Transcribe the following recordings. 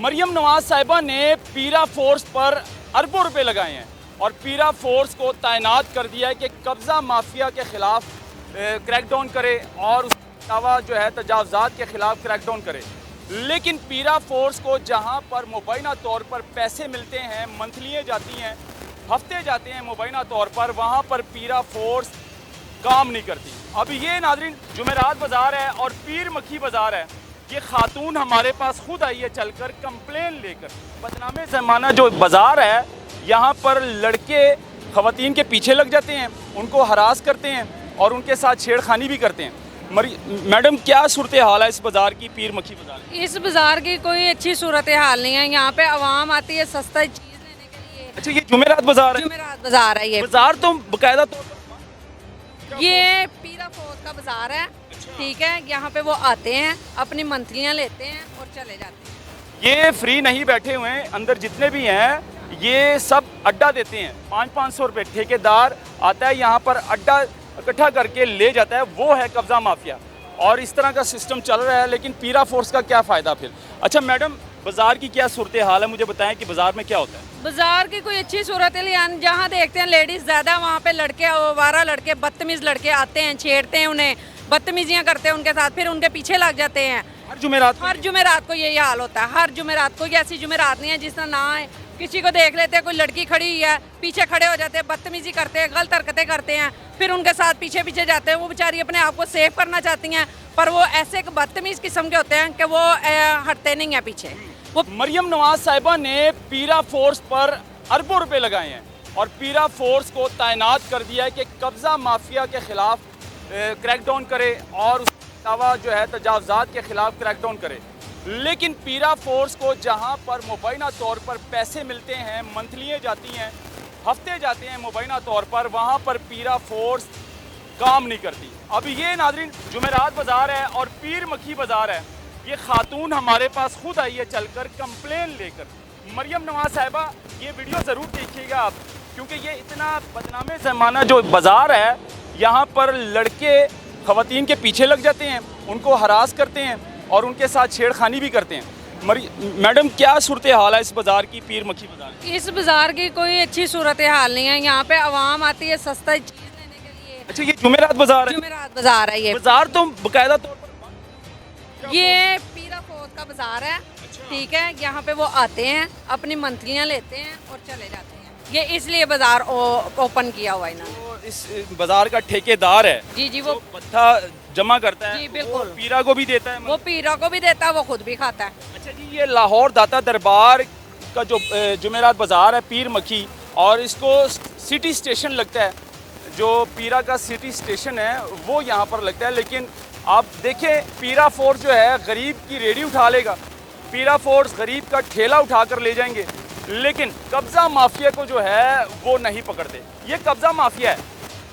मरियम नवाज साहिबा ने पीरा फोर्स पर अरबों रुपए लगाए हैं और पीरा फोर्स को तैनात कर दिया है कि कब्ज़ा माफिया के ख़िलाफ़ क्रैकडाउन करे और उसके अलावा जो है तजावज़ात के ख़िलाफ़ क्रैकडाउन करे। लेकिन पीरा फोर्स को जहां पर मुबैना तौर पर पैसे मिलते हैं, मंथलियाँ जाती हैं, हफ्ते जाते हैं मुबैना तौर पर, वहाँ पर पीरा फोर्स काम नहीं करती। अब ये नाज़रीन जुमेरात बाज़ार है और पीर मक्खी बाज़ार है। ये खातून हमारे पास खुद आई है चलकर कंप्लेन लेकर। बदनामे ज़माना जो बाज़ार है, यहाँ पर लड़के ख़वातीन के पीछे लग जाते हैं, उनको हरास करते हैं और उनके साथ छेड़खानी भी करते हैं। मैडम, क्या सूरत हाल है इस बाज़ार की, पीर मक्खी बाज़ार? इस बाज़ार की कोई अच्छी सूरत हाल नहीं है। यहाँ पे आवाम आती है सस्ता चीज़ लेने के लिए। अच्छा, ये जुमेरात बाज़ार है? जुमेरात बाज़ार है ये। बाज़ार तो बाकायदा तौर पर ये पीरा फोर्स का बाज़ार है। ठीक है, यहाँ पे वो आते हैं, अपनी मंथलियाँ लेते हैं और चले जाते हैं। ये फ्री नहीं बैठे हुए हैं, अंदर जितने भी हैं ये सब अड्डा देते हैं। 500-500 रुपये ठेकेदार आता है, यहाँ पर अड्डा इकट्ठा करके ले जाता है, वो है कब्ज़ा माफिया। और इस तरह का सिस्टम चल रहा है, लेकिन पीरा फोर्स का क्या फ़ायदा फिर? अच्छा मैडम, बाज़ार की क्या सूरत हाल है, मुझे बताएं कि बाज़ार में क्या होता है? बाज़ार की कोई अच्छी सूरत है, जहाँ देखते हैं लेडीज़ ज़्यादा, वहाँ पे लड़के, आवारा लड़के, बदतमीज़ लड़के आते हैं, छेड़ते हैं उन्हें, बदतमीजियाँ करते हैं उनके साथ, फिर उनके पीछे लग जाते हैं। हर जुमेरात को यही हाल होता है। हर जुमेरात को, ऐसी जुमेरात नहीं है जिस तरह ना है। किसी को देख लेते हैं, कोई लड़की खड़ी हुई है, पीछे खड़े हो जाते हैं, बदतमीजी करते हैं, गलत हरकतें करते हैं, फिर उनके साथ पीछे पीछे जाते हैं। वो बेचारी अपने आप को सेव करना चाहती हैं, पर वो ऐसे बदतमीज़ किस्म के होते हैं कि वो हटते नहीं हैं पीछे। वो मरियम नवाज साहिबा ने पीरा फोर्स पर अरबों रुपए लगाए हैं और पीरा फोर्स को तैनात कर दिया है कि कब्ज़ा माफिया के ख़िलाफ़ क्रैकडाउन करे और उसके अलावा जो है तजावज़ात के ख़िलाफ़ क्रैकडाउन करे। लेकिन पीरा फोर्स को जहां पर मुबैना तौर पर पैसे मिलते हैं, मंथलियाँ जाती हैं, हफ्ते जाते हैं मुबैना तौर पर, वहां पर पीरा फोर्स काम नहीं करती। अब ये नाज़रीन जुमेरात बाज़ार है और पीर मक्खी बाज़ार है। ये खातून हमारे पास खुद आई है चलकर कंप्लेन लेकर। मरियम नवाज साहिबा, ये वीडियो ज़रूर देखिएगा आप, क्योंकि ये इतना बदनामे ज़माना जो बाज़ार है, यहाँ पर लड़के ख़वातीन के पीछे लग जाते हैं, उनको हरास करते हैं और उनके साथ छेड़खानी भी करते हैं। मैडम, क्या सूरत हाल है इस बाज़ार की, पीर मक्खी बाज़ार? इस बाज़ार की कोई अच्छी सूरत हाल नहीं है। यहाँ पे आवाम आती है सस्ता चीज़ लेने के लिए। अच्छा, ये जुमेरात बाज़ार है? जुमेरात बाज़ार है ये। बाज़ार तो बाकायदा तौर पर ये पीरा फोर्स का बाज़ार है। ठीक है, यहाँ पे वो आते हैं, अपनी मंथलियाँ लेते हैं और चले जाते हैं। ये इसलिए बाज़ार ओपन किया हुआ है इन्होंने। तो इस बाज़ार का ठेकेदार है जी, वो भत्ता जमा करता है, जी बिल्कुल, पीरा को भी देता है। वो पीरा को भी देता है, वो खुद भी खाता है। अच्छा जी, ये लाहौर दाता दरबार का जो जुमेरात बाज़ार है पीर मक्खी, और इसको सिटी स्टेशन लगता है, जो पीरा का सिटी स्टेशन है वो यहाँ पर लगता है। लेकिन आप देखें, पीरा फोर्स जो है गरीब की रेडी उठा लेगा, पीरा फोर्स गरीब का ठेला उठा कर ले जाएंगे, लेकिन कब्ज़ा माफिया को जो है वो नहीं पकड़ते। ये कब्ज़ा माफिया है,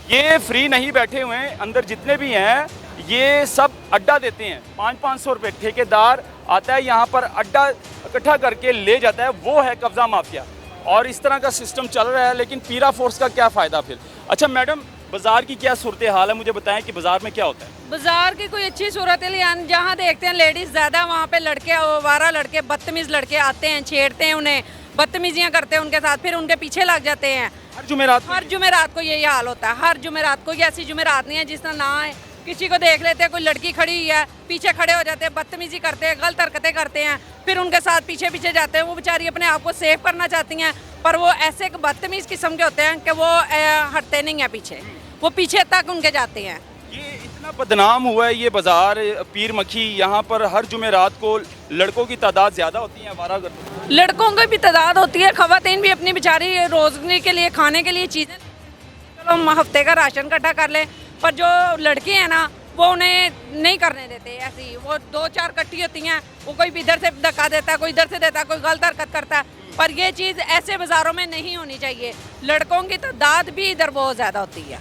ये फ्री नहीं बैठे हुए हैं, अंदर जितने भी हैं ये सब अड्डा देते हैं। 500-500 रुपये ठेकेदार आता है, यहाँ पर अड्डा इकट्ठा करके ले जाता है, वो है कब्ज़ा माफिया। और इस तरह का सिस्टम चल रहा है, लेकिन पीरा फोर्स का क्या फ़ायदा फिर? अच्छा मैडम, बाज़ार की क्या सूरत हाल है, मुझे बताएं कि बाज़ार में क्या होता है? बाज़ार की कोई अच्छी सूरत है, जहाँ देखते हैं लेडीज़ ज़्यादा, वहाँ पे लड़के, आवारा लड़के, बदतमीज़ लड़के आते हैं, छेड़ते हैं उन्हें, बदतमीजियाँ करते हैं उनके साथ, फिर उनके पीछे लग जाते हैं। हर जुमेरात को यही हाल होता है। हर जुमेरात को, ऐसी जुमेरात नहीं है जिस तरह ना है। किसी को देख लेते हैं, कोई लड़की खड़ी हुई है, पीछे खड़े हो जाते हैं, बदतमीजी करते हैं, गलत हरकतें करते हैं, फिर उनके साथ पीछे पीछे जाते हैं। वो बेचारी अपने आप को सेव करना चाहती हैं, पर वो ऐसे बदतमीज़ किस्म के होते हैं कि वो हटते नहीं हैं पीछे, वो पीछे तक उनके जाते हैं। ये इतना बदनाम हुआ है ये बाज़ार पीर मक्खी, यहाँ पर हर जुमेरात को लड़कों की तादाद ज़्यादा होती है, आवारा गर्द लड़कों की भी तादाद होती है, ख़वातीन भी अपनी बेचारी रोज़नी के लिए, खाने के लिए चीज़ें, चलो हम हफ्ते का राशन इकट्ठा कर लें, पर जो लड़के हैं ना, वो उन्हें नहीं करने देते। ऐसी वो 2-4 इकट्ठी होती हैं, वो कोई इधर से धक्का देता है, कोई इधर से देता है, कोई गलत हरकत करता है, पर ये चीज़ ऐसे बाज़ारों में नहीं होनी चाहिए। लड़कों की तादाद भी इधर बहुत ज़्यादा होती है।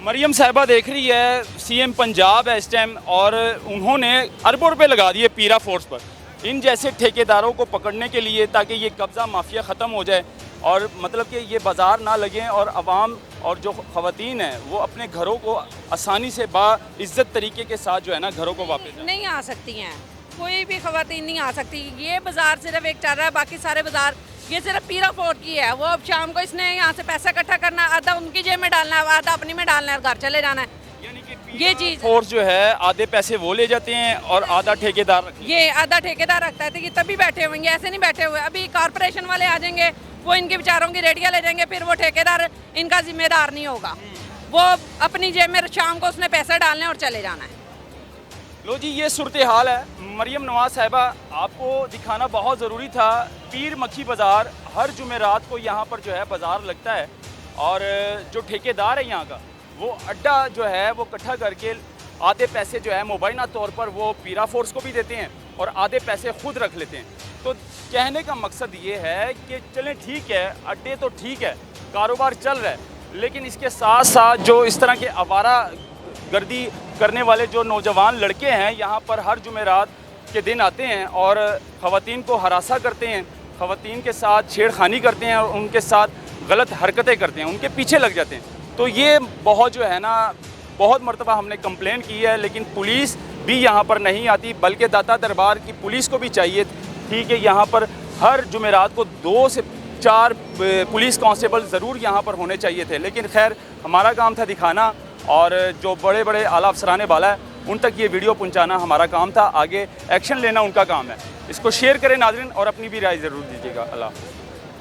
मरियम साहिबा देख रही है, सीएम पंजाब है इस टाइम, और उन्होंने अरबों रुपए लगा दिए पीरा फोर्स पर, इन जैसे ठेकेदारों को पकड़ने के लिए, ताकि ये कब्ज़ा माफिया ख़त्म हो जाए और मतलब कि ये बाज़ार ना लगे और आवाम और जो ख़वातीन हैं वो अपने घरों को आसानी से बाइज़्ज़त तरीके के साथ जो है ना घरों को वापस नहीं आ सकती हैं। कोई भी खवातीन नहीं आ सकती। ये बाज़ार सिर्फ एक चल रहा है, बाकी सारे बाज़ार ये सिर्फ पीरा फोर्ट की है। वो अब शाम को इसने यहाँ से पैसा इकट्ठा करना, आधा उनकी जेब में डालना है, आधा अपनी में डालना है, घर चले जाना है। यानी कि ये चीज़ फोर्स जो है आधे पैसे वो ले जाते हैं और आधा ठेकेदार रख लेते हैं। ये आधा ठेकेदार रखता है, तो ये तभी बैठे होंगे, ऐसे नहीं बैठे हुए। अभी कारपोरेशन वाले आ जाएंगे, वो इनके बेचारों की रेडिया ले जाएंगे, फिर वो ठेकेदार इनका जिम्मेदार नहीं होगा। वो अपनी जेब में शाम को उसने पैसा डालने और चले जाना है। लो जी, ये सूरत हाल है। मरियम नवाज साहिबा, आपको दिखाना बहुत ज़रूरी था। पीर मक्खी बाज़ार, हर जुमेरात को यहाँ पर जो है बाज़ार लगता है और जो ठेकेदार है यहाँ का, वो अड्डा जो है वो इकट्ठा करके आधे पैसे जो है मुबैना तौर पर वो पीरा फोर्स को भी देते हैं और आधे पैसे खुद रख लेते हैं। तो कहने का मकसद ये है कि चलें ठीक है, अड्डे तो ठीक है, कारोबार चल रहा है, लेकिन इसके साथ साथ जो इस तरह के आवारा गर्दी करने वाले जो नौजवान लड़के हैं यहाँ पर हर जुमेरात के दिन आते हैं और ख़वातीन को हरासा करते हैं, ख़वातीन के साथ छेड़खानी करते हैं और उनके साथ गलत हरकतें करते हैं, उनके पीछे लग जाते हैं। तो ये बहुत जो है ना, बहुत मरतबा हमने कंप्लेन की है, लेकिन पुलिस भी यहाँ पर नहीं आती, बल्कि दाता दरबार की पुलिस को भी चाहिए थी कि यहाँ पर हर जुमेरात को 2 से 4 पुलिस कांस्टेबल ज़रूर यहाँ पर होने चाहिए थे। लेकिन खैर, हमारा काम था दिखाना और जो बड़े बड़े आला अफसराने वाला है उन तक ये वीडियो पहुँचाना हमारा काम था। आगे एक्शन लेना उनका काम है। इसको शेयर करें नाज़रीन और अपनी भी राय ज़रूर दीजिएगा। अल्लाह।